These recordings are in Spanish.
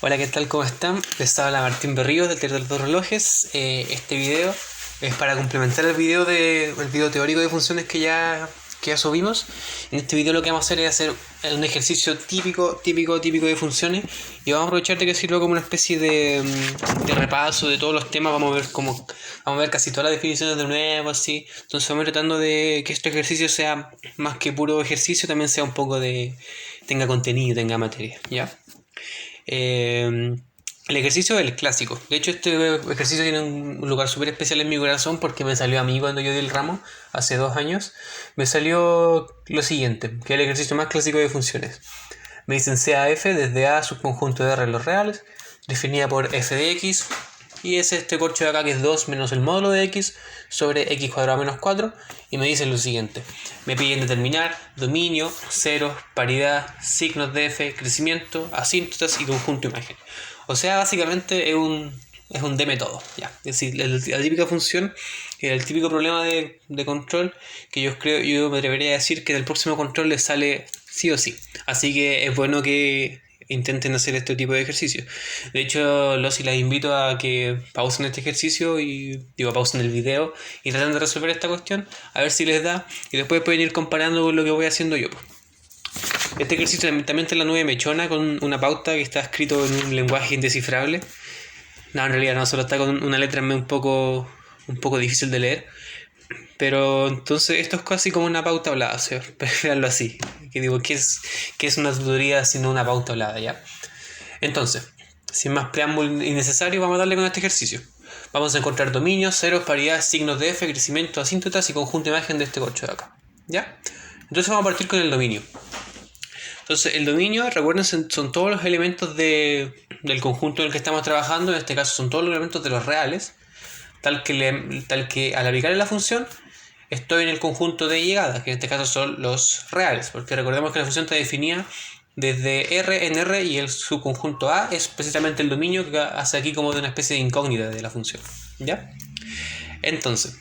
Hola, ¿qué tal? ¿Cómo están? Les habla Martín Berríos del Taller de los Dos Relojes. Este video es para complementar el video teórico de funciones que ya subimos. En este video lo que vamos a hacer es hacer un ejercicio típico de funciones y vamos a aprovechar de que sirva como una especie de repaso de todos los temas. Vamos a ver casi todas las definiciones de nuevo, así. Entonces vamos tratando de que este ejercicio sea más que puro ejercicio, también sea un poco tenga contenido, tenga materia, ¿ya? El ejercicio es el clásico. De hecho, este ejercicio tiene un lugar súper especial en mi corazón porque me salió a mí cuando yo di el ramo, hace 2 años. Me salió lo siguiente, que es el ejercicio más clásico de funciones. Me dicen CAF desde A subconjunto de R en los reales, definida por f de x, y es este corcho de acá que es 2 menos el módulo de x sobre x cuadrado menos 4, y me dicen lo siguiente. Me piden determinar dominio, ceros, paridad, signos de f, crecimiento, asíntotas y conjunto imagen. O sea, básicamente es un deme todo, ya. Es decir, la típica función, el típico problema de control que yo me atrevería a decir que en el próximo control les sale sí o sí. Así que es bueno que intenten hacer este tipo de ejercicios. De hecho, los y las invito a que pausen este ejercicio pausen el video y traten de resolver esta cuestión, a ver si les da, y después pueden ir comparando con lo que voy haciendo yo. Este ejercicio también está en la nube mechona con una pauta que está escrito en un lenguaje indescifrable. No, en realidad no, solo está con una letra un poco difícil de leer. Pero entonces esto es casi como una pauta hablada, o sea, verlo así. Que digo, ¿qué es una tutoría sino una pauta hablada, ya? Entonces, sin más preámbulo innecesario, vamos a darle con este ejercicio. Vamos a encontrar dominios, ceros, paridades, signos de f, crecimiento, asíntotas y conjunto de imagen de este corcho de acá, ¿ya? Entonces vamos a partir con el dominio. Entonces, el dominio, recuerden, son todos los elementos del conjunto en el que estamos trabajando. En este caso son todos los elementos de los reales, tal que al aplicar la función estoy en el conjunto de llegadas, que en este caso son los reales, porque recordemos que la función está definida desde R en R y el subconjunto A es precisamente el dominio que hace aquí como de una especie de incógnita de la función, ¿ya? Entonces,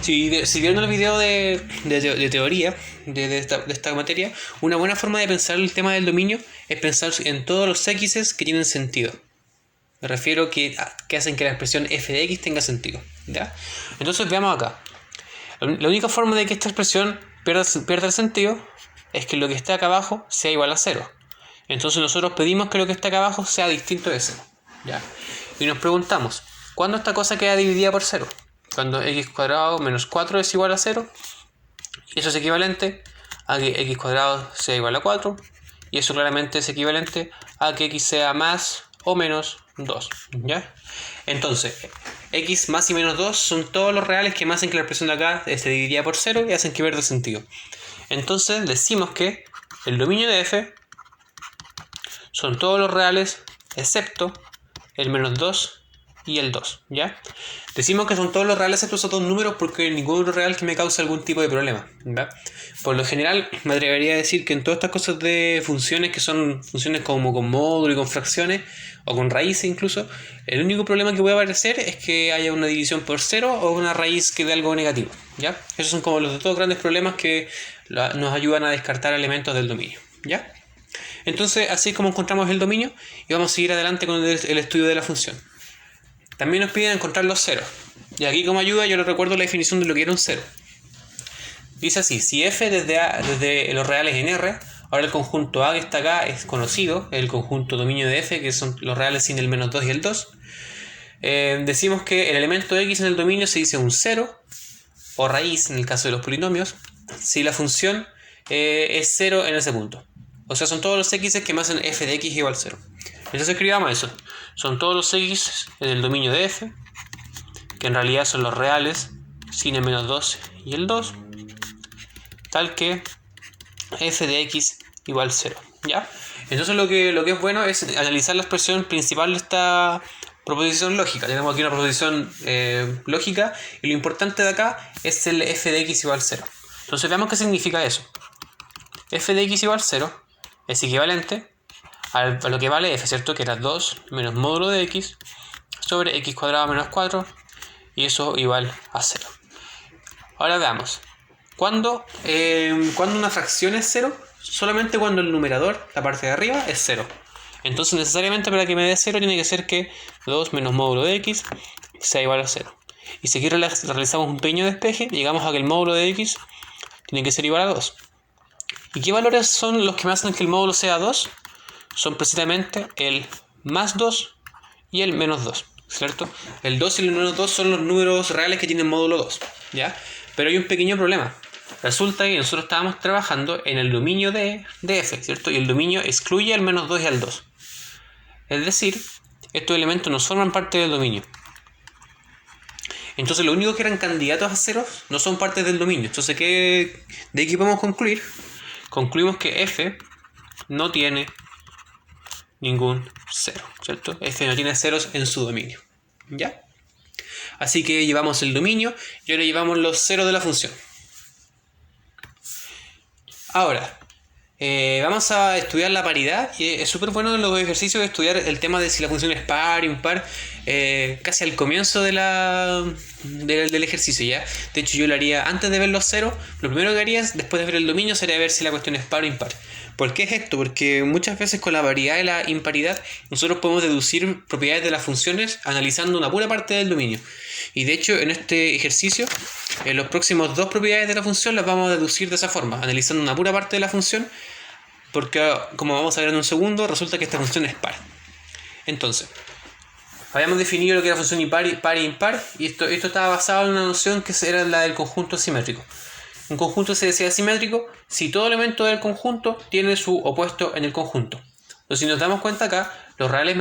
si vieron el video de teoría de esta materia, una buena forma de pensar el tema del dominio es pensar en todos los x's que tienen sentido. Me refiero que hacen que la expresión f de x tenga sentido, ¿ya? Entonces veamos acá. La única forma de que esta expresión pierda el sentido es que lo que está acá abajo sea igual a 0. Entonces nosotros pedimos que lo que está acá abajo sea distinto de 0, ¿ya? Y nos preguntamos, ¿cuándo esta cosa queda dividida por 0? Cuando x cuadrado menos 4 es igual a 0. Eso es equivalente a que x cuadrado sea igual a 4. Y eso claramente es equivalente a que x sea más o menos 2, ¿ya? Entonces, x más y menos 2 son todos los reales que me hacen que la expresión de acá se dividida por 0 y hacen que pierda sentido. Entonces decimos que el dominio de f son todos los reales excepto el menos 2 y el 2, ¿ya? Decimos que son todos los reales excepto esos dos números porque ningún otro real que me cause algún tipo de problema, ¿ya? Por lo general me atrevería a decir que en todas estas cosas de funciones que son funciones como con módulo y con fracciones o con raíces incluso, el único problema que puede aparecer es que haya una división por 0 o una raíz que dé algo negativo, ¿ya? Esos son como los dos grandes problemas que nos ayudan a descartar elementos del dominio, ¿ya? Entonces así es como encontramos el dominio y vamos a seguir adelante con el estudio de la función. También nos piden encontrar los ceros. Y aquí como ayuda yo les recuerdo la definición de lo que era un cero. Dice así, si f desde los reales en R, ahora el conjunto A que está acá es conocido, el conjunto dominio de f, que son los reales sin el menos 2 y el 2. Decimos que el elemento x en el dominio se dice un cero, o raíz en el caso de los polinomios, si la función es 0 en ese punto. O sea, son todos los x que me hacen f de x igual 0. Entonces escribamos eso. Son todos los x en el dominio de f, que en realidad son los reales sin el menos 2 y el 2, tal que f de x igual 0, ¿ya? Entonces lo que es bueno es analizar la expresión principal de esta proposición lógica. Tenemos aquí una proposición lógica y lo importante de acá es el f de x igual 0. Entonces veamos qué significa eso. F de x igual 0 es equivalente a lo que vale f, ¿cierto? Que era 2 menos módulo de x sobre x cuadrado menos 4 y eso igual a 0. Ahora veamos. ¿Cuándo una fracción es 0? Solamente cuando el numerador, la parte de arriba, es 0. Entonces necesariamente para que me dé 0 tiene que ser que 2 menos módulo de x sea igual a 0. Y si aquí realizamos un pequeño despeje, llegamos a que el módulo de x tiene que ser igual a 2. ¿Y qué valores son los que me hacen que el módulo sea 2? Son precisamente el más 2 y el menos 2, ¿cierto? El 2 y el menos 2 son los números reales que tienen módulo 2, ¿ya? Pero hay un pequeño problema. Resulta que nosotros estábamos trabajando en el dominio de f, ¿cierto? Y el dominio excluye al menos 2 y al 2. Es decir, estos elementos no forman parte del dominio. Entonces, lo único que eran candidatos a ceros no son parte del dominio. Entonces, ¿de qué podemos concluir? Concluimos que f no tiene ningún cero, ¿cierto? F no tiene ceros en su dominio, ¿ya? Así que llevamos el dominio y ahora llevamos los ceros de la función. Ahora, vamos a estudiar la paridad. Y es súper bueno en los ejercicios estudiar el tema de si la función es par, impar, casi al comienzo del ejercicio, ¿ya? De hecho, yo lo haría antes de ver los ceros. Lo primero que haría después de ver el dominio sería ver si la cuestión es par o impar. ¿Por qué es esto? Porque muchas veces con la paridad y la imparidad nosotros podemos deducir propiedades de las funciones analizando una pura parte del dominio. Y de hecho en este ejercicio los próximos dos propiedades de la función las vamos a deducir de esa forma, analizando una pura parte de la función, porque como vamos a ver en un segundo, resulta que esta función es par. Entonces, habíamos definido lo que era función par e impar, y esto estaba basado en una noción que era la del conjunto simétrico. Un conjunto se decía simétrico si todo elemento del conjunto tiene su opuesto en el conjunto. Entonces, si nos damos cuenta acá, los reales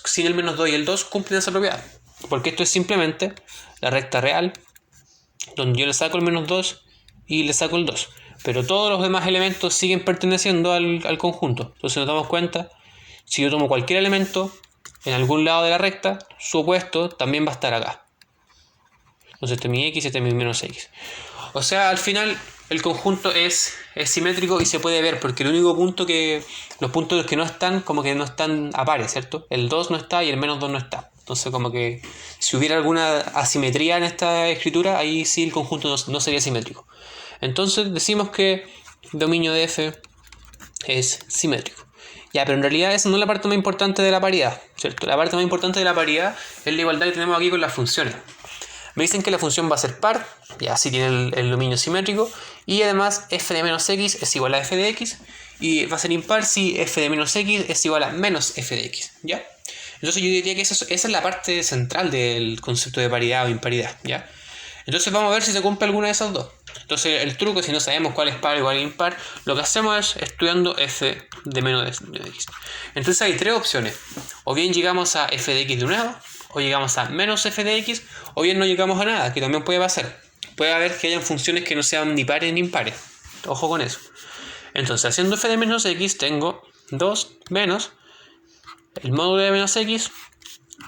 sin el menos 2 y el 2 cumplen esa propiedad. Porque esto es simplemente la recta real, donde yo le saco el menos 2 y le saco el 2. Pero todos los demás elementos siguen perteneciendo al conjunto. Entonces, si nos damos cuenta, si yo tomo cualquier elemento en algún lado de la recta, su opuesto también va a estar acá. Entonces, este es mi x y este es mi menos x. O sea, al final el conjunto es simétrico y se puede ver, porque el único punto los puntos que no están, como que no están a pares, ¿cierto? El 2 no está y el menos 2 no está. Entonces, como que si hubiera alguna asimetría en esta escritura, ahí sí el conjunto no sería simétrico. Entonces decimos que el dominio de f es simétrico. Ya, pero en realidad esa no es la parte más importante de la paridad, ¿cierto? La parte más importante de la paridad es la igualdad que tenemos aquí con las funciones. Me dicen que la función va a ser par, ya así tiene el dominio simétrico, y además f de menos x es igual a f de x, y va a ser impar si f de menos x es igual a menos f de x, ¿ya? Entonces yo diría que esa es la parte central del concepto de paridad o imparidad, ¿ya? Entonces vamos a ver si se cumple alguna de esas dos. Entonces el truco, si no sabemos cuál es par y cuál es impar, lo que hacemos es estudiando f de menos de x. Entonces hay tres opciones. O bien llegamos a f de x de un lado, o llegamos a menos f de x, o bien no llegamos a nada, que también puede pasar. Puede haber que hayan funciones que no sean ni pares ni impares. Ojo con eso. Entonces, haciendo f de menos x, tengo 2 menos el módulo de menos x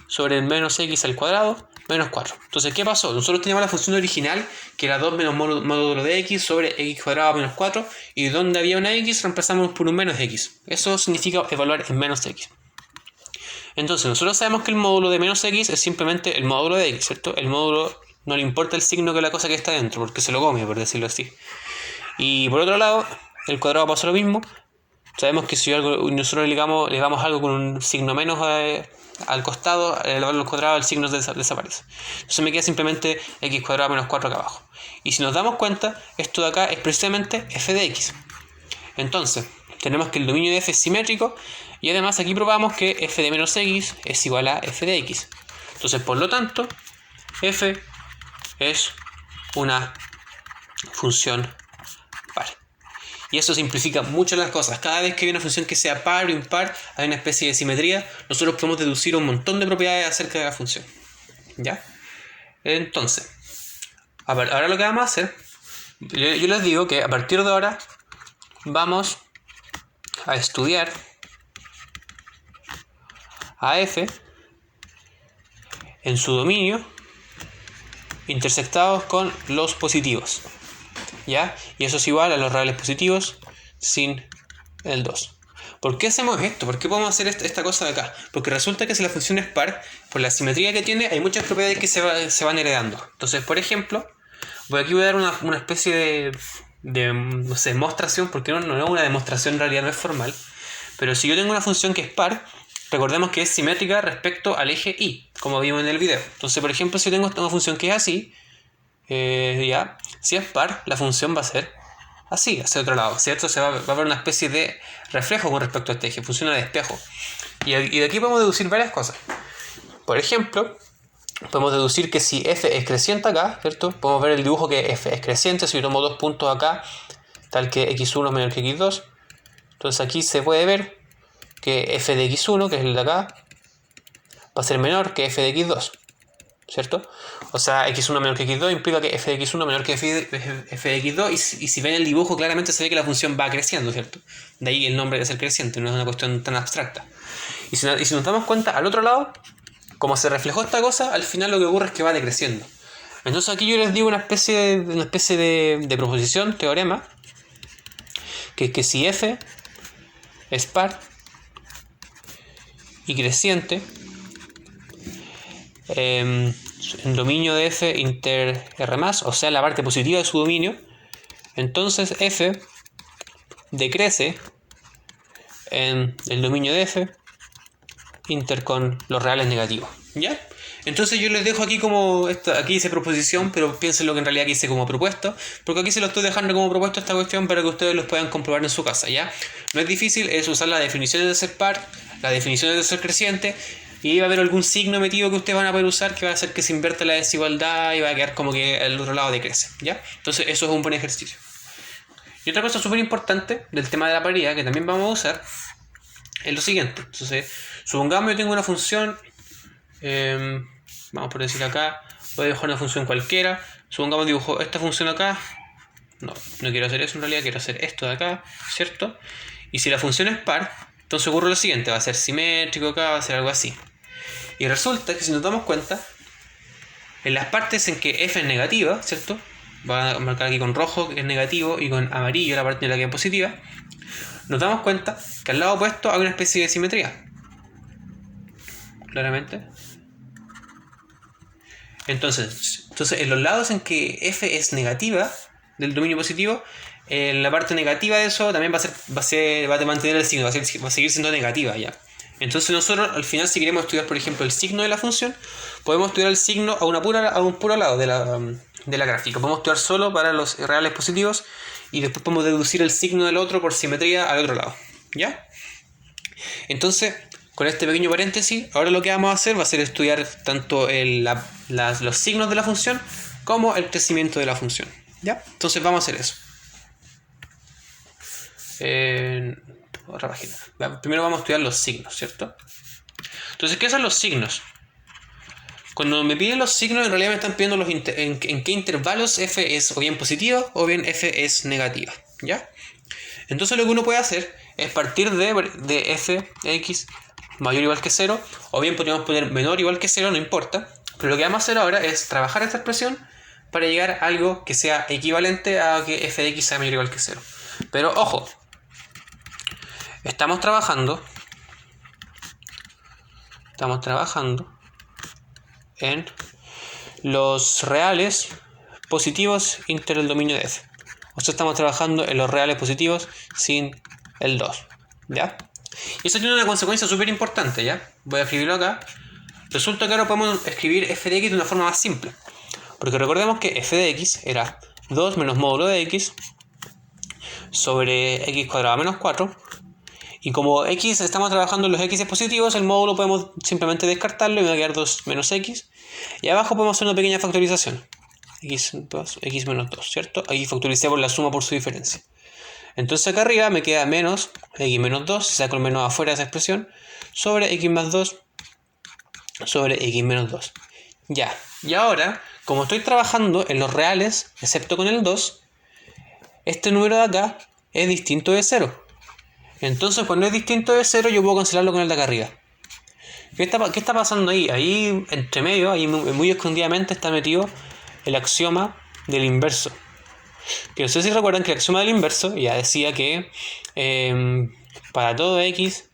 sobre el menos x al cuadrado menos 4. Entonces, ¿qué pasó? Nosotros teníamos la función original, que era 2 menos módulo de x sobre x cuadrado menos 4, y donde había una x, reemplazamos por un menos x. Eso significa evaluar en menos x. Entonces, nosotros sabemos que el módulo de menos x es simplemente el módulo de x, ¿cierto? El módulo no le importa el signo que la cosa que está dentro, porque se lo come, por decirlo así. Y por otro lado, el cuadrado pasa lo mismo. Sabemos que si nosotros ligamos algo con un signo menos al costado, al elevarlo al cuadrado, el signo desaparece. Entonces me queda simplemente x cuadrado menos 4 acá abajo. Y si nos damos cuenta, esto de acá es precisamente f de x. Entonces, tenemos que el dominio de f es simétrico, y además aquí probamos que f de menos x es igual a f de x. Entonces, por lo tanto, f es una función par. Y eso simplifica mucho las cosas. Cada vez que hay una función que sea par o impar, hay una especie de simetría, nosotros podemos deducir un montón de propiedades acerca de la función. ¿Ya? Entonces, ahora lo que vamos a hacer, yo les digo que a partir de ahora vamos a estudiar a f en su dominio intersectados con los positivos, ¿ya? Y eso es igual a los reales positivos sin el 2. ¿Por qué hacemos esto? ¿Por qué podemos hacer esta cosa de acá? Porque resulta que si la función es par, por la simetría que tiene, hay muchas propiedades que se van heredando. Entonces, por ejemplo, aquí voy a dar una especie de no sé, demostración, porque no es una demostración, en realidad no es formal, Pero si yo tengo una función que es par, recordemos que es simétrica respecto al eje y, como vimos en el video. Entonces, por ejemplo, si yo tengo una función que es así, si es par, la función va a ser así, hacia otro lado, ¿cierto? Va a haber una especie de reflejo con respecto a este eje, funciona de espejo. Y de aquí podemos deducir varias cosas. Por ejemplo, podemos deducir que si f es creciente acá, ¿cierto? Podemos ver el dibujo que f es creciente. Si yo tomo dos puntos acá, tal que x1 es menor que x2, entonces aquí se puede ver que f de x1, que es el de acá, va a ser menor que f de x2, ¿cierto? O sea, x1 menor que x2 implica que f de x1 menor que f de x2, y si ven el dibujo claramente se ve que la función va creciendo, ¿cierto? De ahí el nombre de ser creciente, no es una cuestión tan abstracta. Y si nos damos cuenta, al otro lado, como se reflejó esta cosa, al final lo que ocurre es que va decreciendo. Entonces aquí yo les digo una especie de proposición, teorema, que si f es par y creciente, en dominio de f inter r+, o sea, la parte positiva de su dominio, entonces f decrece en el dominio de f inter con los reales negativos, ¿ya? Entonces yo les dejo aquí como aquí dice proposición, pero piensen lo que en realidad aquí dice como propuesto, porque aquí se lo estoy dejando como propuesto esta cuestión para que ustedes los puedan comprobar en su casa, ¿ya? No es difícil, es usar las definiciones de ser par, las definiciones de ser creciente, y va a haber algún signo metido que ustedes van a poder usar que va a hacer que se invierta la desigualdad y va a quedar como que el otro lado decrece, ¿ya? Entonces eso es un buen ejercicio. Y otra cosa súper importante del tema de la paridad que también vamos a usar es lo siguiente. Entonces, supongamos yo tengo una función, vamos por decir acá, voy a dibujar una función cualquiera. Supongamos dibujo esta función acá. No quiero hacer eso en realidad, quiero hacer esto de acá, ¿cierto? Y si la función es par, entonces ocurre lo siguiente, va a ser simétrico acá, va a ser algo así. Y resulta que si nos damos cuenta, en las partes en que f es negativa, ¿cierto? Voy a marcar aquí con rojo que es negativo y con amarillo la parte de la que es positiva. Nos damos cuenta que al lado opuesto hay una especie de simetría. Claramente. Entonces en los lados en que f es negativa del dominio positivo, en la parte negativa de eso también va a mantener el signo, va a seguir siendo negativa ya. Entonces nosotros al final, si queremos estudiar por ejemplo el signo de la función, podemos estudiar el signo a un puro lado de la gráfica. Podemos estudiar solo para los reales positivos y después podemos deducir el signo del otro por simetría al otro lado, ¿ya? Entonces, con este pequeño paréntesis, ahora lo que vamos a hacer va a ser estudiar tanto los signos de la función como el crecimiento de la función, ¿ya? Entonces vamos a hacer eso. Otra página. Primero vamos a estudiar los signos, ¿cierto? Entonces, ¿qué son los signos? Cuando me piden los signos, en realidad me están pidiendo en qué intervalos f es o bien positiva o bien f es negativa, ¿ya? Entonces lo que uno puede hacer es partir de f(x) mayor o igual que 0, o bien podríamos poner menor o igual que 0, no importa. Pero lo que vamos a hacer ahora es trabajar esta expresión para llegar a algo que sea equivalente a que f de x sea mayor o igual que 0. Pero ojo, estamos trabajando en los reales positivos inter el dominio de f. O sea, estamos trabajando en los reales positivos sin el 2, ¿ya? Y eso tiene una consecuencia súper importante, ¿ya? Voy a escribirlo acá. Resulta que ahora podemos escribir f de x de una forma más simple. Porque recordemos que f de x era 2 menos módulo de x sobre x cuadrado menos 4. Y como x estamos trabajando en los x positivos, el módulo podemos simplemente descartarlo y me va a quedar 2 menos x. Y abajo podemos hacer una pequeña factorización. x menos 2, ¿cierto? Aquí factoricé por la suma por su diferencia. Entonces acá arriba me queda menos x menos 2, si saco el menos afuera de esa expresión, sobre x más 2 sobre x menos 2. Ya, y ahora, como estoy trabajando en los reales, excepto con el 2, este número de acá es distinto de 0. Entonces cuando es distinto de 0 yo puedo cancelarlo con el de acá arriba. ¿Qué está pasando ahí? Ahí entre medio, ahí muy escondidamente está metido el axioma del inverso. Que no sé si recuerdan que el axioma del inverso ya decía que para todo x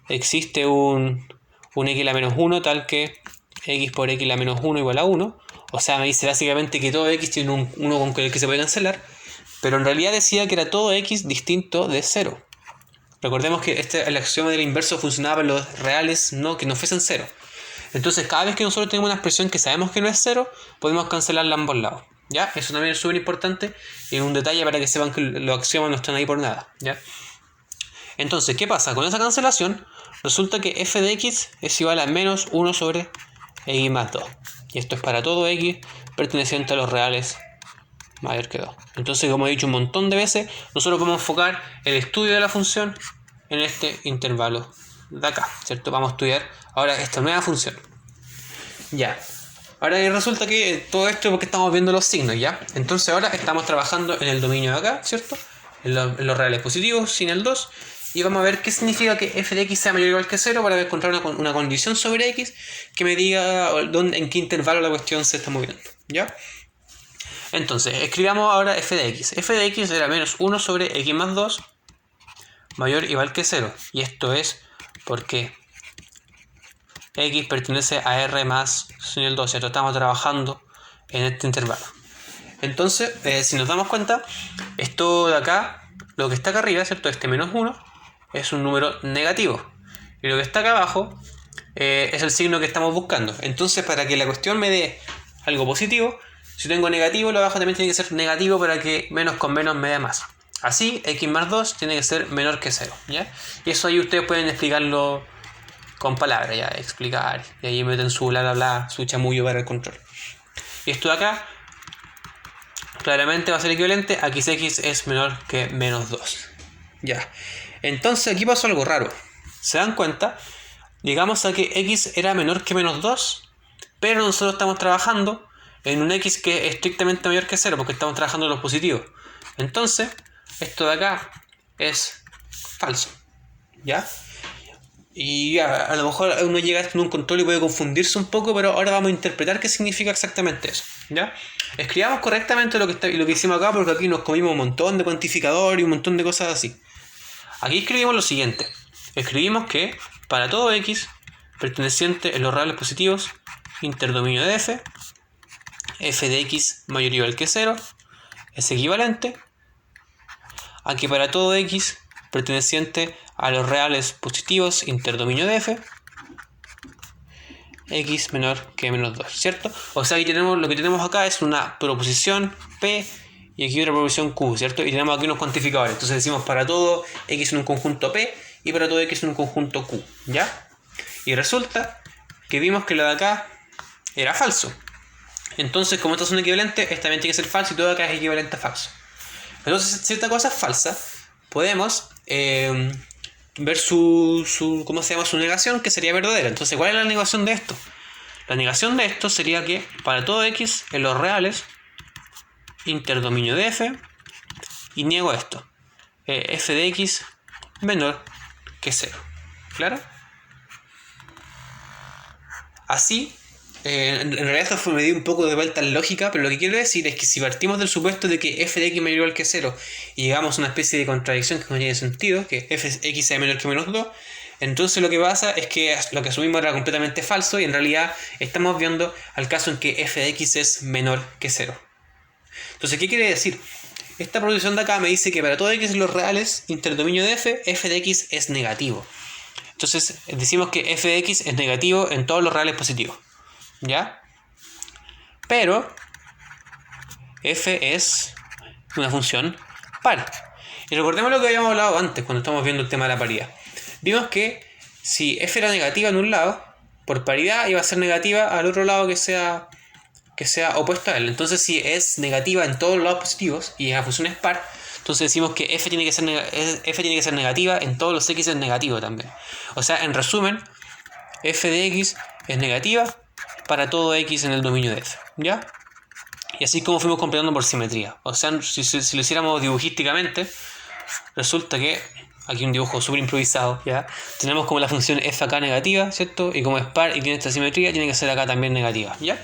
existe un x a la menos 1 tal que x por x a la menos 1 igual a 1. O sea, me dice básicamente que todo x tiene un 1 con el que se puede cancelar. Pero en realidad decía que era todo x distinto de 0. Recordemos que el axioma del inverso funcionaba para los reales que no fuesen cero. Entonces, cada vez que nosotros tenemos una expresión que sabemos que no es cero, podemos cancelarla a ambos lados. ¿Ya? Eso también es súper importante y es un detalle para que sepan que los axiomas no están ahí por nada. ¿Ya? Entonces, ¿qué pasa? Con esa cancelación, resulta que f de x es igual a menos 1 sobre x más 2. Y esto es para todo x perteneciente a los reales mayor que 2. Entonces, como he dicho un montón de veces, nosotros podemos enfocar el estudio de la función en este intervalo de acá, ¿cierto? Vamos a estudiar ahora esta nueva función. Ya. Ahora resulta que todo esto es porque estamos viendo los signos, ¿ya? Entonces ahora estamos trabajando en el dominio de acá, ¿cierto? En los reales positivos, sin el 2. Y vamos a ver qué significa que f de x sea mayor o igual que 0 para encontrar una condición sobre x que me diga en qué intervalo la cuestión se está moviendo, ¿ya? Entonces, escribamos ahora f de x. F de x era menos 1 sobre x más 2 mayor o igual que 0. Y esto es porque x pertenece a r más sin el 2, ¿cierto? Estamos trabajando en este intervalo. Entonces, si nos damos cuenta, esto de acá, lo que está acá arriba, ¿cierto? Este menos 1 es un número negativo. Y lo que está acá abajo es el signo que estamos buscando. Entonces, para que la cuestión me dé algo positivo, si tengo negativo, lo abajo también tiene que ser negativo para que menos con menos me dé más. Así, x más 2 tiene que ser menor que 0, ¿ya? Y eso ahí ustedes pueden explicarlo con palabras, ya, explicar. Y ahí meten su bla bla bla, su chamullo para el control. Y esto de acá, claramente va a ser equivalente a que x es menor que menos 2. Ya. Entonces aquí pasó algo raro. ¿Se dan cuenta? Llegamos a que x era menor que menos 2, pero nosotros estamos trabajando en un x que es estrictamente mayor que 0, porque estamos trabajando en los positivos. Entonces, esto de acá es falso. ¿Ya? Y ya, a lo mejor uno llega a un control y puede confundirse un poco, pero ahora vamos a interpretar qué significa exactamente eso. ¿Ya? Escribamos correctamente lo que hicimos acá, porque aquí nos comimos un montón de cuantificador y un montón de cosas así. Aquí escribimos lo siguiente. Escribimos que para todo x perteneciente en los reales positivos, interdominio de f de x mayor o igual que 0 es equivalente a que para todo x perteneciente a los reales positivos, interdominio de f, x menor que menos 2, ¿cierto? O sea, aquí lo que tenemos acá es una proposición p y aquí otra proposición q, ¿cierto? Y tenemos aquí unos cuantificadores. Entonces decimos para todo x en un conjunto p y para todo x en un conjunto q, ¿ya? Y resulta que vimos que lo de acá era falso. Entonces, como estos son equivalentes, esta también tiene que ser falso y todo acá es equivalente a falso. Entonces, si esta cosa es falsa, podemos ver ¿cómo se llama? Su negación, que sería verdadera. Entonces, ¿cuál es la negación de esto? La negación de esto sería que para todo x en los reales, interdominio de f, y niego esto. F de x menor que 0. ¿Claro? Así, en realidad esto me dio un poco de vuelta en lógica, pero lo que quiero decir es que si partimos del supuesto de que f de x mayor o igual que 0 y llegamos a una especie de contradicción que no tiene sentido, que f de x sea menor que menos 2, entonces lo que pasa es que lo que asumimos era completamente falso y en realidad estamos viendo al caso en que f de x es menor que 0. Entonces, ¿qué quiere decir? Esta proposición de acá me dice que para todo x en los reales, interdominio de f de x es negativo. Entonces, decimos que f de x es negativo en todos los reales positivos. ¿Ya? Pero f es una función par. Y recordemos lo que habíamos hablado antes cuando estamos viendo el tema de la paridad. Vimos que si f era negativa en un lado, por paridad iba a ser negativa al otro lado que sea opuesto a él. Entonces, si es negativa en todos los lados positivos y la función es par, entonces decimos que f tiene que ser negativa en todos los x es negativo también. O sea, en resumen, f de x es negativa para todo x en el dominio de f, ¿ya? Y así como fuimos completando por simetría. O sea, si lo hiciéramos dibujísticamente, resulta que, aquí un dibujo súper improvisado, ¿ya? Tenemos como la función f acá negativa, ¿cierto? Y como es par y tiene esta simetría, tiene que ser acá también negativa, ¿ya?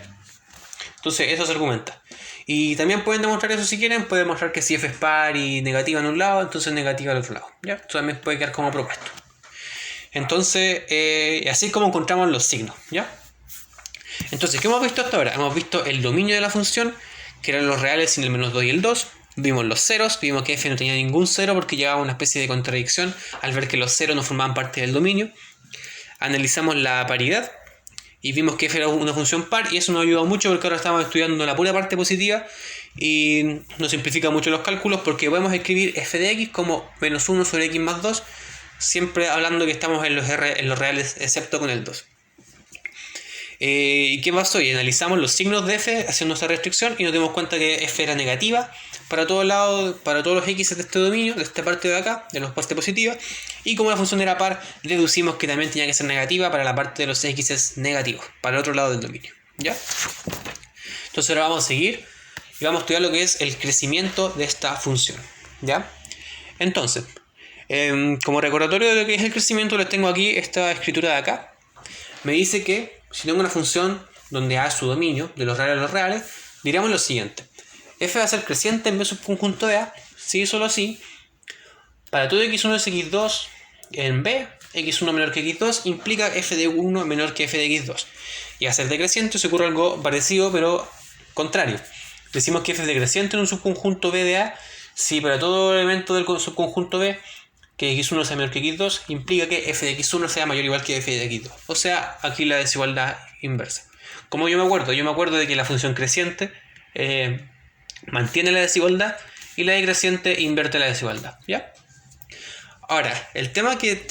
Entonces eso se argumenta. Y también pueden demostrar eso si quieren, pueden demostrar que si f es par y negativa en un lado, entonces negativa al otro lado, ¿ya? Esto también puede quedar como propuesto. Entonces, así es como encontramos los signos, ¿ya? Entonces, ¿qué hemos visto hasta ahora? Hemos visto el dominio de la función, que eran los reales sin el menos 2 y el 2. Vimos los ceros, vimos que f no tenía ningún cero porque llevaba una especie de contradicción al ver que los ceros no formaban parte del dominio. Analizamos la paridad y vimos que f era una función par, y eso nos ayudó mucho porque ahora estamos estudiando la pura parte positiva y nos simplifica mucho los cálculos porque podemos escribir f de x como menos 1 sobre x más 2, siempre hablando que estamos en los reales excepto con el 2. ¿Y qué pasó? Y analizamos los signos de f haciendo esta restricción y nos dimos cuenta que f era negativa para todos lados, para todos los x de este dominio, de esta parte de acá, de la parte positiva, y como la función era par, deducimos que también tenía que ser negativa para la parte de los x negativos, para el otro lado del dominio, ¿ya? Entonces ahora vamos a seguir y vamos a estudiar lo que es el crecimiento de esta función, ¿ya? Entonces, como recordatorio de lo que es el crecimiento, les tengo aquí esta escritura de acá. Me dice que si tengo una función donde A es su dominio, de los reales a los reales, diríamos lo siguiente. F va a ser creciente en B subconjunto de A, si solo si, para todo x1 es x2 en B, x1 menor que x2 implica f de 1 menor que f de x2. Y a ser decreciente se ocurre algo parecido pero contrario. Decimos que f es decreciente en un subconjunto B de A si para todo elemento del subconjunto B que x1 sea menor que x2 implica que f de x1 sea mayor o igual que f de x2. O sea, aquí la desigualdad inversa. Como yo me acuerdo de que la función creciente mantiene la desigualdad y la decreciente invierte la desigualdad, ¿ya? Ahora, el tema que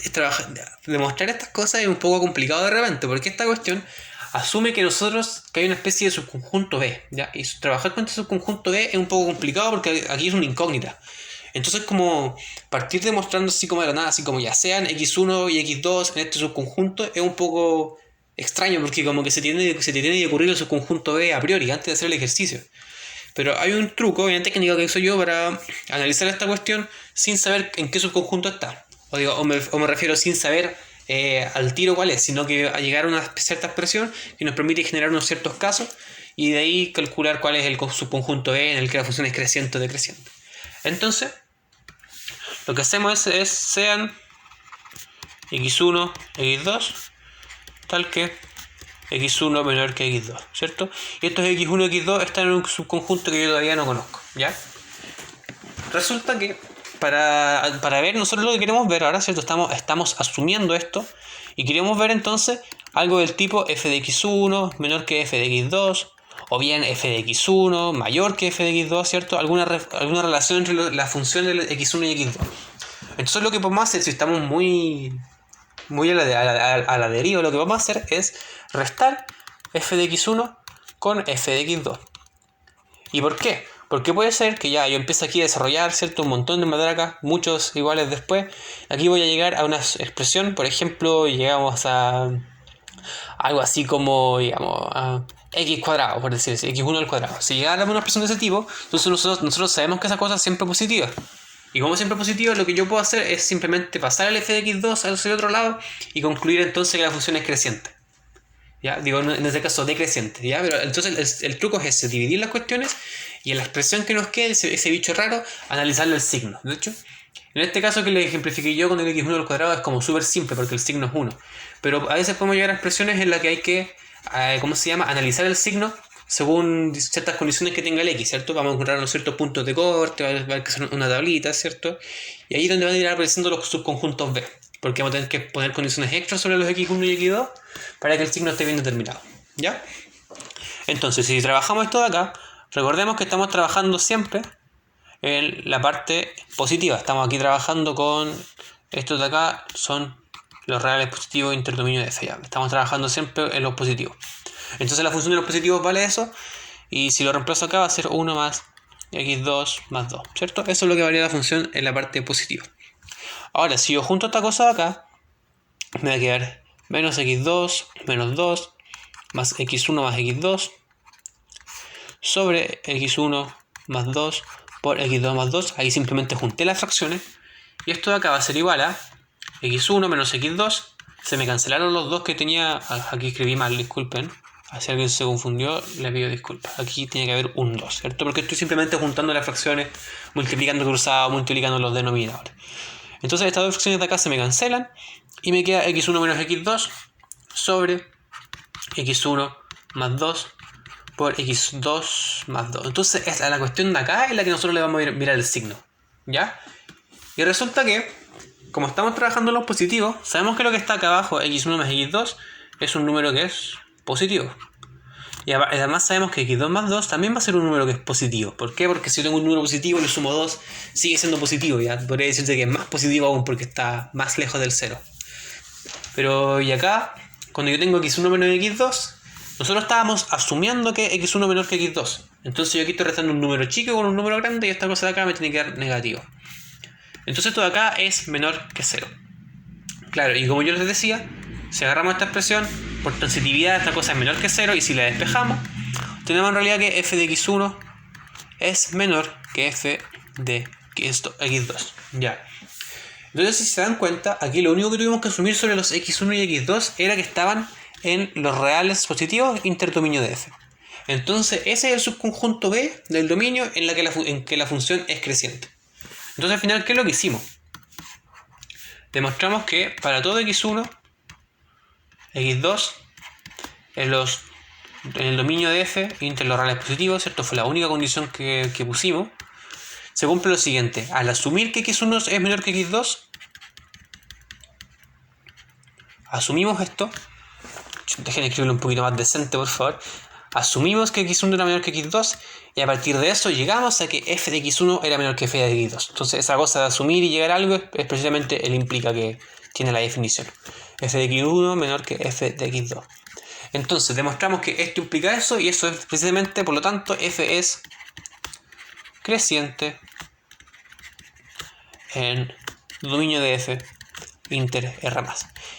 demostrar estas cosas es un poco complicado de repente, porque esta cuestión asume que hay una especie de subconjunto B, ¿ya? Y trabajar con este subconjunto B es un poco complicado porque aquí es una incógnita. Entonces, como partir demostrando así como de la nada, así como ya sean x1 y x2 en este subconjunto, es un poco extraño porque como que se tiene que ocurrir el subconjunto B a priori, antes de hacer el ejercicio. Pero hay un truco, una técnica que uso yo para analizar esta cuestión sin saber en qué subconjunto está. O me refiero sin saber al tiro cuál es, sino que a llegar a una cierta expresión que nos permite generar unos ciertos casos y de ahí calcular cuál es el subconjunto B en el que la función es creciente o decreciente. Entonces, lo que hacemos es sean x1, x2, tal que x1 menor que x2, ¿cierto? Y estos x1 y x2 están en un subconjunto que yo todavía no conozco, ¿ya? Resulta que para ver nosotros lo que queremos ver ahora, ¿cierto? Estamos asumiendo esto y queremos ver entonces algo del tipo f de x1 menor que f de x2 o bien f de x1 mayor que f de x2, ¿cierto? Alguna relación entre la función de x1 y x2. Entonces lo que podemos hacer, si estamos muy a la deriva, lo que vamos a hacer es restar f de x1 con f de x2. ¿Y por qué? Porque puede ser que ya yo empiece aquí a desarrollar, ¿cierto? Un montón de matracas, muchos iguales después. Aquí voy a llegar a una expresión, por ejemplo, llegamos a algo así como, digamos, a x cuadrado, por decir así, x1 al cuadrado. Si llegáramos a una expresión de ese tipo, entonces nosotros sabemos que esa cosa es siempre positiva. Y como siempre positiva, lo que yo puedo hacer es simplemente pasar el f de x2 hacia el otro lado y concluir entonces que la función es creciente. ¿Ya? Digo, en este caso decreciente, ¿ya? Pero entonces el truco es ese, dividir las cuestiones y en la expresión que nos quede, ese bicho raro, analizarle el signo. De hecho, en este caso que le ejemplifiqué yo con el x1 al cuadrado es como súper simple porque el signo es 1. Pero a veces podemos llegar a expresiones en las que hay que, analizar el signo según ciertas condiciones que tenga el x, ¿cierto? Vamos a encontrar unos ciertos puntos de corte, va a hacer una tablita, ¿cierto? Y ahí es donde van a ir apareciendo los subconjuntos B. Porque vamos a tener que poner condiciones extras sobre los x1 y x2 para que el signo esté bien determinado, ¿ya? Entonces, si trabajamos esto de acá, recordemos que estamos trabajando siempre en la parte positiva. Estamos aquí trabajando con estos de acá, son los reales positivos interdominio de F. Estamos trabajando siempre en los positivos. Entonces la función de los positivos vale eso, y si lo reemplazo acá va a ser 1 más x2 más 2, ¿cierto? Eso es lo que varía la función en la parte positiva. Ahora, si yo junto esta cosa de acá, me va a quedar menos x2 menos 2 más x1 más x2 sobre x1 más 2 por x2 más 2. Ahí simplemente junté las fracciones y esto de acá va a ser igual a x1 menos x2. Se me cancelaron los dos que tenía. Aquí escribí mal, disculpen. Si alguien se confundió, le pido disculpas. Aquí tiene que haber un 2, ¿cierto? Porque estoy simplemente juntando las fracciones, multiplicando cruzado, multiplicando los denominadores. Entonces estas dos fracciones de acá se me cancelan y me queda x1 menos x2 sobre x1 más 2 por x2 más 2. Entonces la cuestión de acá es la que nosotros le vamos a mirar el signo, ¿ya? Y resulta que, como estamos trabajando en los positivos, sabemos que lo que está acá abajo, x1 más x2, es un número que es positivo. Y además sabemos que x2 más 2 también va a ser un número que es positivo. ¿Por qué? Porque si yo tengo un número positivo y le sumo 2, sigue siendo positivo, ¿ya? Podría decirse que es más positivo aún porque está más lejos del 0. Pero y acá, cuando yo tengo x1 menos x2, nosotros estábamos asumiendo que x1 menor que x2. Entonces yo aquí estoy restando un número chico con un número grande y esta cosa de acá me tiene que dar negativo. Entonces esto de acá es menor que 0. Claro, y como yo les decía, si agarramos esta expresión, por transitividad esta cosa es menor que 0 y si la despejamos, tenemos en realidad que f de x1 es menor que f de x2. Ya. Entonces si se dan cuenta, aquí lo único que tuvimos que asumir sobre los x1 y x2 era que estaban en los reales positivos interdominio de f. Entonces ese es el subconjunto B del dominio en que la función es creciente. Entonces al final, ¿qué es lo que hicimos? Demostramos que para todo x1, x2, en el dominio de f entre los reales positivos, ¿cierto? Fue la única condición que pusimos. Se cumple lo siguiente: al asumir que x1 es menor que x2, asumimos esto. Dejen escribirlo un poquito más decente, por favor. Asumimos que x1 era menor que x2 y a partir de eso llegamos a que f de x1 era menor que f de x2. Entonces esa cosa de asumir y llegar a algo es precisamente el implica que tiene la definición. F de x1 menor que f de x2. Entonces demostramos que esto implica eso y eso es precisamente, por lo tanto, f es creciente en dominio de f inter R+.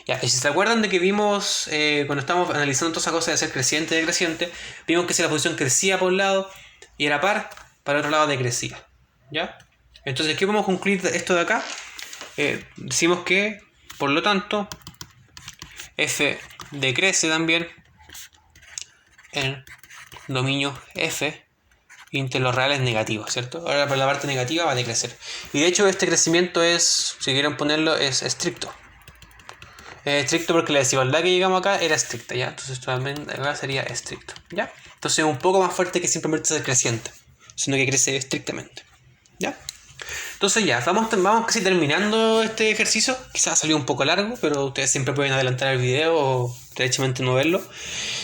Ya, y si se acuerdan de que vimos cuando estábamos analizando toda esa cosa de ser creciente y decreciente, vimos que si la función crecía por un lado y era par, para el otro lado decrecía. ¿Ya? Entonces, ¿qué podemos concluir de esto de acá? Decimos que, por lo tanto, f decrece también en dominio f entre los reales negativos, ¿cierto? Ahora por la parte negativa va a decrecer. Y de hecho este crecimiento es, si quieren ponerlo, es estricto. Es estricto porque la desigualdad que llegamos acá era estricta, ¿ya? Entonces también acá sería estricto, ¿ya? Entonces es un poco más fuerte que simplemente ser creciente, sino que crece estrictamente, ¿ya? Entonces ya, vamos casi terminando este ejercicio. Quizás salió un poco largo, pero ustedes siempre pueden adelantar el video o derechamente no verlo.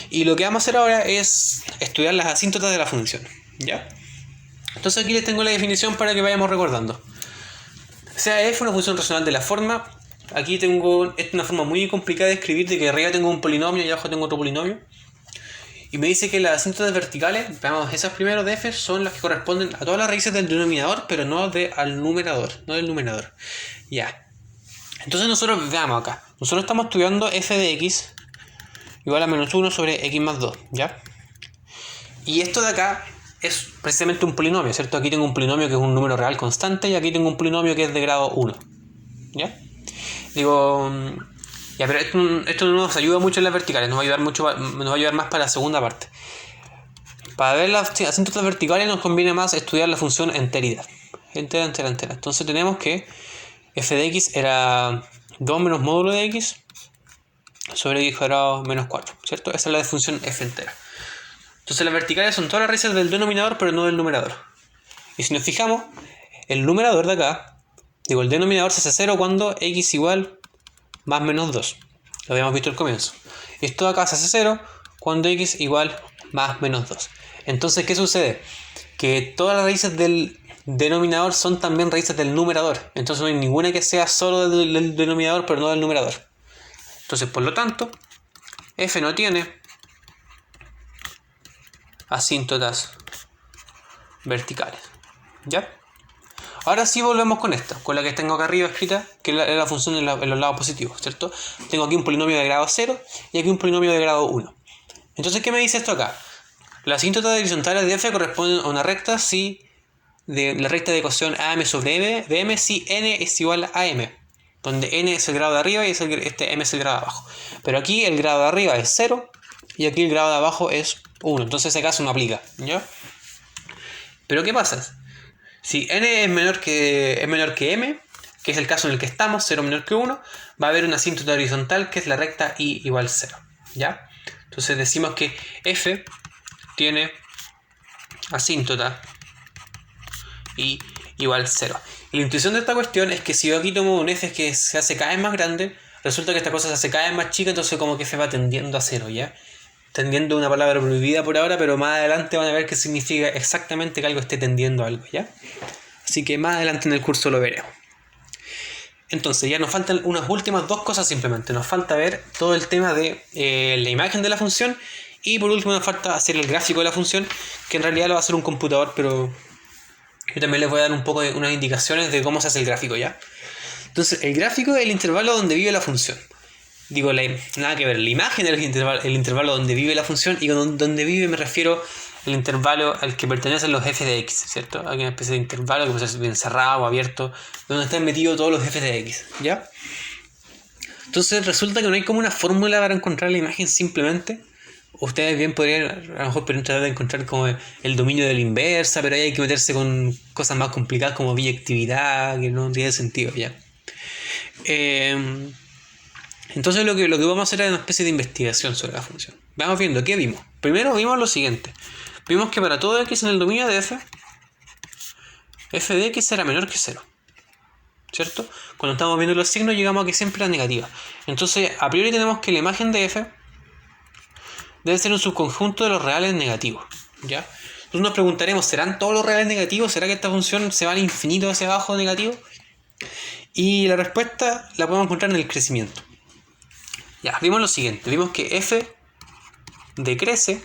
Y lo que vamos a hacer ahora es estudiar las asíntotas de la función, ¿ya? Entonces aquí les tengo la definición para que vayamos recordando. Sea f una función racional de la forma. Aquí tengo una forma muy complicada de escribir, de que arriba tengo un polinomio y abajo tengo otro polinomio. Y me dice que las asíntotas verticales, veamos, esas primero de f son las que corresponden a todas las raíces del denominador, pero no al numerador, no del numerador. Ya. Entonces nosotros veamos acá. Nosotros estamos estudiando f de x igual a menos 1 sobre x más 2, ¿ya? Y esto de acá es precisamente un polinomio, ¿cierto? Aquí tengo un polinomio que es un número real constante y aquí tengo un polinomio que es de grado 1, ¿ya? Digo, ya, pero esto no nos ayuda mucho en las verticales, nos va a ayudar más para la segunda parte. Para ver las asíntotas verticales nos conviene más estudiar la función enteridad. Entera. Entonces tenemos que f de x era 2 menos módulo de x sobre x cuadrado menos 4, ¿cierto? Esa es la función f entera. Entonces las verticales son todas las raíces del denominador, pero no del numerador. Y si nos fijamos, el numerador de acá, el denominador se hace 0 cuando x igual más menos 2. Lo habíamos visto al comienzo. Y esto de acá se hace 0 cuando x igual más menos 2. Entonces, ¿qué sucede? Que todas las raíces del denominador son también raíces del numerador. Entonces no hay ninguna que sea solo del denominador, pero no del numerador. Entonces, por lo tanto, f no tiene asíntotas verticales, ¿ya? Ahora sí volvemos con esta, con la que tengo acá arriba escrita, que es la función en los lados positivos, ¿cierto? Tengo aquí un polinomio de grado 0 y aquí un polinomio de grado 1. Entonces, ¿qué me dice esto acá? Las asíntotas horizontales de f corresponden a una recta si de la recta de ecuación am sobre bm si n es igual a m, donde n es el grado de arriba y m es el grado de abajo. Pero aquí el grado de arriba es 0 y aquí el grado de abajo es 1. Entonces ese caso no aplica, ¿ya? Pero ¿qué pasa? Si n es menor que m, que es el caso en el que estamos, 0 menor que 1, va a haber una asíntota horizontal que es la recta y igual 0, ¿ya? Entonces decimos que f tiene asíntota y igual 0. Y la intuición de esta cuestión es que si yo aquí tomo un f que se hace cada vez más grande, resulta que esta cosa se hace cada vez más chica, entonces como que f va tendiendo a 0, ¿ya? Tendiendo una palabra prohibida por ahora, pero más adelante van a ver qué significa exactamente que algo esté tendiendo a algo, ¿ya? Así que más adelante en el curso lo veremos. Entonces ya nos faltan unas últimas dos cosas simplemente. Nos falta ver todo el tema de la imagen de la función y por último nos falta hacer el gráfico de la función, que en realidad lo va a hacer un computador, pero yo también les voy a dar un poco de unas indicaciones de cómo se hace el gráfico, ¿ya? Entonces el gráfico es el intervalo donde vive la función. Digo, nada que ver, la imagen es el intervalo donde vive la función, y con donde vive me refiero al intervalo al que pertenecen los f de x, ¿cierto? Hay una especie de intervalo que puede ser bien cerrado o abierto, donde están metidos todos los f de x, ¿ya? Entonces resulta que no hay como una fórmula para encontrar la imagen simplemente. Ustedes bien podrían, a lo mejor podrían tratar de encontrar como el dominio de la inversa, pero ahí hay que meterse con cosas más complicadas como biyectividad, que no tiene sentido, ¿ya? Entonces lo que vamos a hacer es una especie de investigación sobre la función. Vamos viendo, ¿qué vimos? Primero vimos lo siguiente. Vimos que para todo x en el dominio de f, f de x era menor que 0. ¿Cierto? Cuando estamos viendo los signos llegamos a que siempre era negativa. Entonces a priori tenemos que la imagen de f debe ser un subconjunto de los reales negativos, ¿ya? Entonces nos preguntaremos, ¿serán todos los reales negativos? ¿Será que esta función se va al infinito hacia abajo negativo? Y la respuesta la podemos encontrar en el crecimiento. Ya, vimos lo siguiente, vimos que f decrece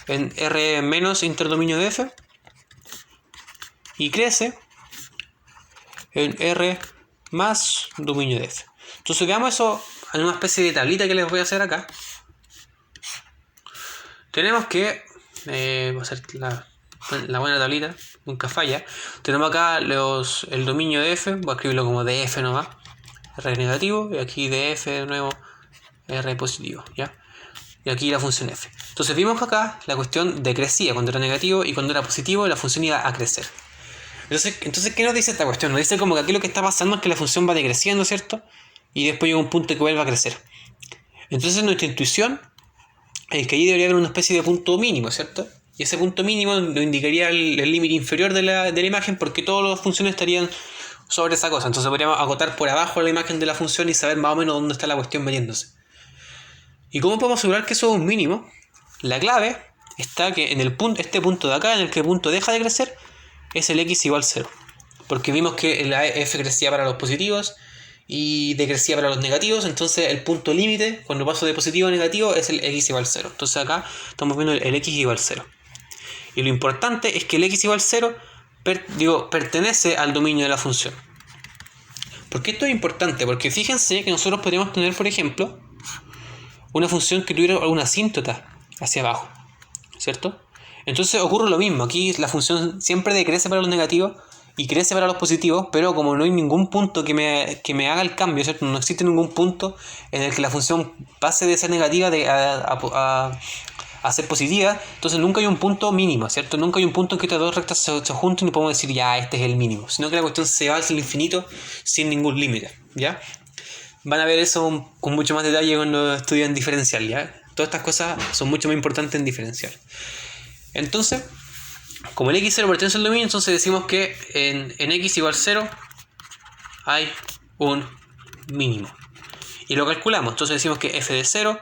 en R menos interdominio de f y crece en R más dominio de f. Entonces veamos eso en una especie de tablita que les voy a hacer acá. Tenemos que, voy a hacer la buena tablita, nunca falla. Tenemos acá el dominio de f, voy a escribirlo como df nomás, R negativo, y aquí df de nuevo, R positivo, ¿ya? Y aquí la función f. Entonces vimos que acá la cuestión decrecía cuando era negativo y cuando era positivo la función iba a crecer. Entonces ¿qué nos dice esta cuestión? Nos dice como que aquí lo que está pasando es que la función va decreciendo, ¿cierto? Y después llega un punto que vuelve a crecer. Entonces nuestra intuición es que ahí debería haber una especie de punto mínimo, ¿cierto? Y ese punto mínimo lo indicaría el límite inferior de la imagen, porque todas las funciones estarían sobre esa cosa. Entonces podríamos acotar por abajo la imagen de la función y saber más o menos dónde está la cuestión metiéndose. ¿Y cómo podemos asegurar que eso es un mínimo? La clave está que en este punto de acá, en el que el punto deja de crecer, es el x igual 0. Porque vimos que la f crecía para los positivos y decrecía para los negativos. Entonces el punto límite, cuando paso de positivo a negativo, es el x igual 0. Entonces acá estamos viendo el x igual 0. Y lo importante es que el x igual 0 pertenece al dominio de la función. ¿Por qué esto es importante? Porque fíjense que nosotros podríamos tener, por ejemplo, una función que tuviera alguna asíntota hacia abajo, ¿cierto? Entonces ocurre lo mismo. Aquí la función siempre decrece para los negativos y crece para los positivos, pero como no hay ningún punto que me haga el cambio, ¿cierto? No existe ningún punto en el que la función pase de ser negativa a ser positiva, entonces nunca hay un punto mínimo, ¿cierto? Nunca hay un punto en que estas dos rectas se junten y podemos decir, ya, este es el mínimo, sino que la cuestión se va hacia el infinito sin ningún límite, ¿ya? Van a ver eso con mucho más detalle cuando estudian diferencial, ¿ya? Todas estas cosas son mucho más importantes en diferencial. Entonces, como el x0 pertenece al dominio, entonces decimos que en x igual 0 hay un mínimo. Y lo calculamos. Entonces decimos que f de 0,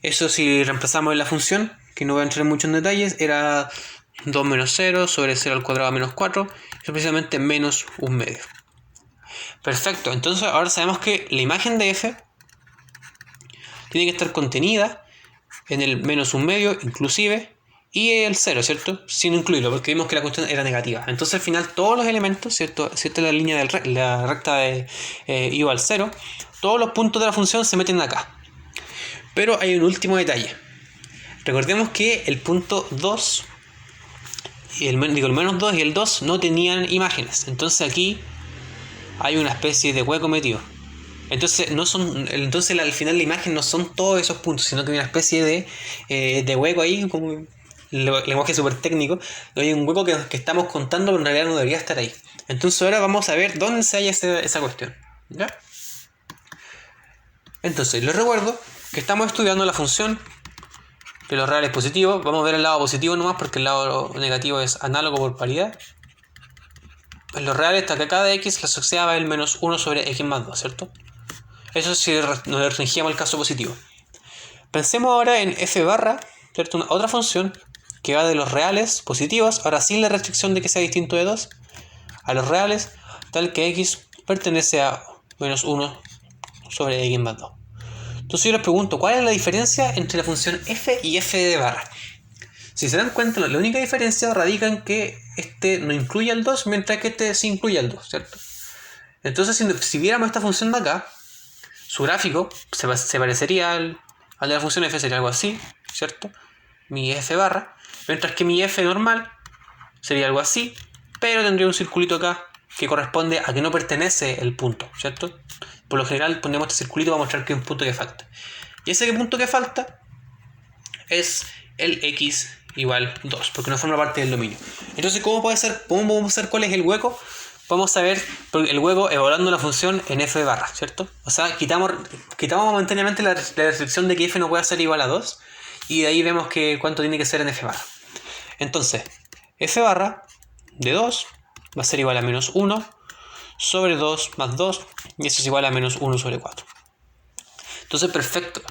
eso si reemplazamos en la función, que no voy a entrar mucho en detalles, era 2 menos 0 sobre 0 al cuadrado menos 4, es precisamente menos 1/2. Perfecto, entonces ahora sabemos que la imagen de f tiene que estar contenida en el menos 1/2 inclusive y el 0, ¿cierto? Sin incluirlo, porque vimos que la cuestión era negativa. Entonces al final todos los elementos, ¿cierto? La línea la recta de igual al 0, todos los puntos de la función se meten acá. Pero hay un último detalle. Recordemos que el punto 2, el menos 2 y el 2 no tenían imágenes. Entonces aquí hay una especie de hueco metido. Entonces al final la imagen no son todos esos puntos, sino que hay una especie de hueco ahí, como el lenguaje súper técnico. Hay un hueco que estamos contando, pero en realidad no debería estar ahí. Entonces ahora vamos a ver dónde se halla esa cuestión, ¿ya? Entonces les recuerdo que estamos estudiando la función de los reales positivos. Vamos a ver el lado positivo nomás porque el lado negativo es análogo por paridad. En los reales está que a cada x la asociada va el menos 1 sobre x más 2, ¿cierto? Eso si nos restringíamos el caso positivo. Pensemos ahora en f barra, ¿cierto? Otra función que va de los reales positivos, ahora sin la restricción de que sea distinto de 2, a los reales, tal que x pertenece a menos 1 sobre x más 2. Entonces yo les pregunto, ¿cuál es la diferencia entre la función f y f de barra? Si se dan cuenta, la única diferencia radica en que este no incluye al 2, mientras que este sí incluye al 2, ¿cierto? Entonces, si viéramos esta función de acá, su gráfico se parecería al de la función f, sería algo así, ¿cierto? Mi f barra, mientras que mi f normal sería algo así, pero tendría un circulito acá que corresponde a que no pertenece el punto, ¿cierto? Por lo general ponemos este circulito para mostrar que hay un punto que falta. Y ese punto que falta es el x igual 2, porque no forma parte del dominio. Entonces, ¿cómo podemos saber cuál es el hueco? Podemos saber el hueco evaluando la función en f barra, ¿cierto? O sea, quitamos momentáneamente la restricción de que f no pueda ser igual a 2, y de ahí vemos que cuánto tiene que ser en f barra. Entonces, f barra de 2 va a ser igual a menos 1 sobre 2 más 2, y eso es igual a menos 1 sobre 4. Entonces, perfecto.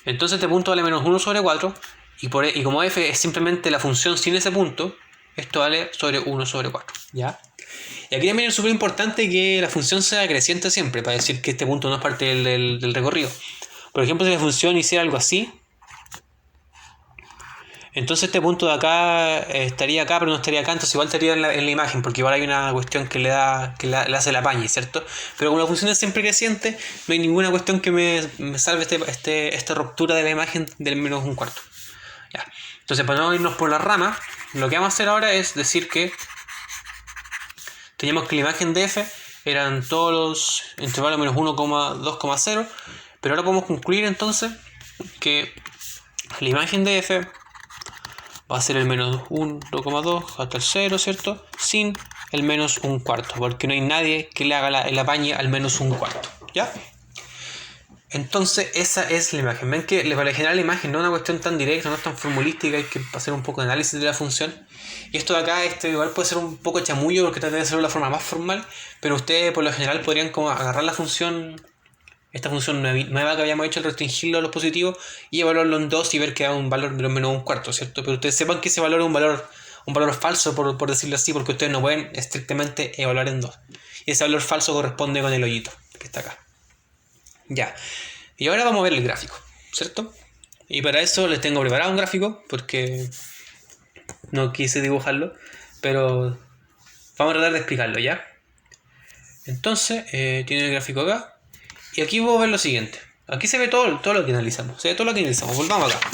Entonces este punto vale menos 1 sobre 4, y como f es simplemente la función sin ese punto, esto vale sobre 1 sobre 4, ¿ya? Y aquí también es súper importante que la función sea creciente siempre, para decir que este punto no es parte del recorrido. Por ejemplo, si la función hiciera algo así, entonces este punto de acá estaría acá, pero no estaría acá, entonces igual estaría en la imagen, porque igual hay una cuestión que le hace la paña, ¿cierto? Pero como la función es siempre creciente, no hay ninguna cuestión que me salve esta ruptura de la imagen del menos un cuarto. Ya. Entonces, para no irnos por la rama, lo que vamos a hacer ahora es decir que teníamos que la imagen de f eran todos los intervalos menos 1,2,0, pero ahora podemos concluir entonces que la imagen de f va a ser el menos 1,2 hasta el 0, ¿cierto? Sin el menos un cuarto, porque no hay nadie que le haga el apañe al menos un cuarto, ¿ya? Entonces esa es la imagen. Ven que para generar la imagen no es una cuestión tan directa, no es tan formulística, hay que hacer un poco de análisis de la función. Y esto de acá igual puede ser un poco chamullo porque trata de hacerlo de la forma más formal, pero ustedes por lo general podrían como agarrar la función, esta función nueva que habíamos hecho, restringirlo a los positivos y evaluarlo en 2 y ver que da un valor de menos un cuarto, ¿cierto? Pero ustedes sepan que ese valor es un valor falso, por decirlo así, porque ustedes no pueden estrictamente evaluar en 2. Y ese valor falso corresponde con el hoyito que está acá. Ya. Y ahora vamos a ver el gráfico, ¿cierto? Y para eso les tengo preparado un gráfico, porque no quise dibujarlo, pero vamos a tratar de explicarlo, ¿ya? Entonces, tiene el gráfico acá. Y aquí vamos a ver lo siguiente. Aquí se ve todo lo que analizamos. Se ve todo lo que analizamos. Volvamos acá.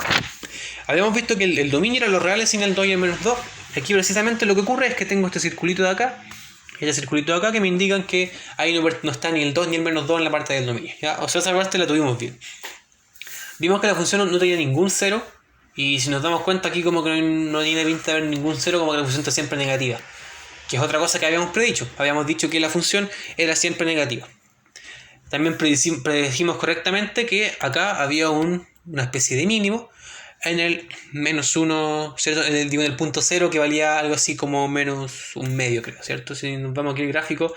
Habíamos visto que el dominio era los reales sin el 2 y el menos 2. Aquí precisamente lo que ocurre es que tengo este circulito de acá. Este circulito de acá que me indican que ahí no está ni el 2 ni el menos 2 en la parte del dominio, ¿ya? O sea, esa parte la tuvimos bien. Vimos que la función no tenía ningún cero. Y si nos damos cuenta aquí como que no tiene pinta de haber ningún cero, como que la función está siempre negativa. Que es otra cosa que habíamos predicho. Habíamos dicho que la función era siempre negativa. También predijimos correctamente que acá había una especie de mínimo en el menos 1, ¿cierto? En el punto 0 que valía algo así como menos un medio, creo, ¿cierto? Si nos vamos aquí al gráfico,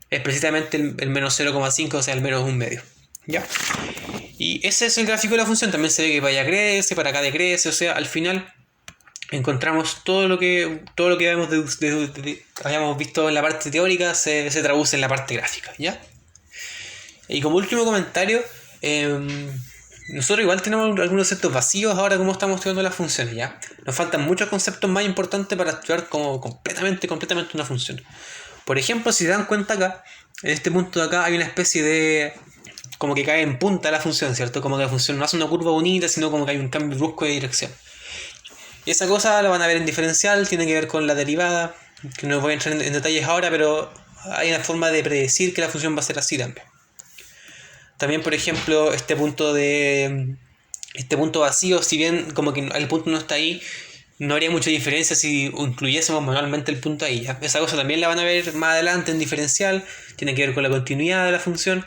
es precisamente el menos 0,5, o sea, el menos un medio, ¿ya? Y ese es el gráfico de la función. También se ve que para allá crece, para acá decrece, o sea, al final encontramos todo lo que habíamos visto en la parte teórica se traduce en la parte gráfica, ¿ya? Y como último comentario, nosotros igual tenemos algunos conceptos vacíos ahora como estamos estudiando las funciones, ¿ya? Nos faltan muchos conceptos más importantes para estudiar como completamente una función. Por ejemplo, si se dan cuenta acá, en este punto de acá hay una especie de como que cae en punta la función, ¿cierto? Como que la función no hace una curva bonita, sino como que hay un cambio brusco de dirección. Y esa cosa la van a ver en diferencial, tiene que ver con la derivada, que no voy a entrar en detalles ahora, pero hay una forma de predecir que la función va a ser así también. También, por ejemplo, este punto vacío, si bien como que el punto no está ahí, no haría mucha diferencia si incluyésemos manualmente el punto ahí, ¿ya? Esa cosa también la van a ver más adelante en diferencial, tiene que ver con la continuidad de la función,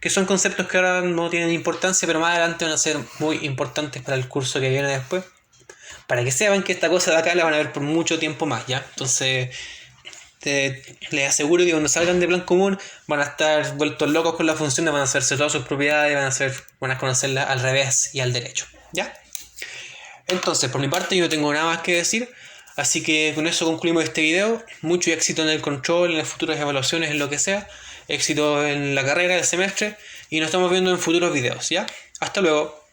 que son conceptos que ahora no tienen importancia, pero más adelante van a ser muy importantes para el curso que viene después. para que sepan que esta cosa de acá la van a ver por mucho tiempo más, ¿ya? Entonces, les aseguro que cuando salgan de plan común van a estar vueltos locos con la función, van a hacerse todas sus propiedades, van a conocerla al revés y al derecho, ¿ya? Entonces, por mi parte, yo no tengo nada más que decir. Así que con eso concluimos este video. Mucho éxito en el control, en las futuras evaluaciones, en lo que sea. Éxito en la carrera del semestre. Y nos estamos viendo en futuros videos, ¿ya? Hasta luego.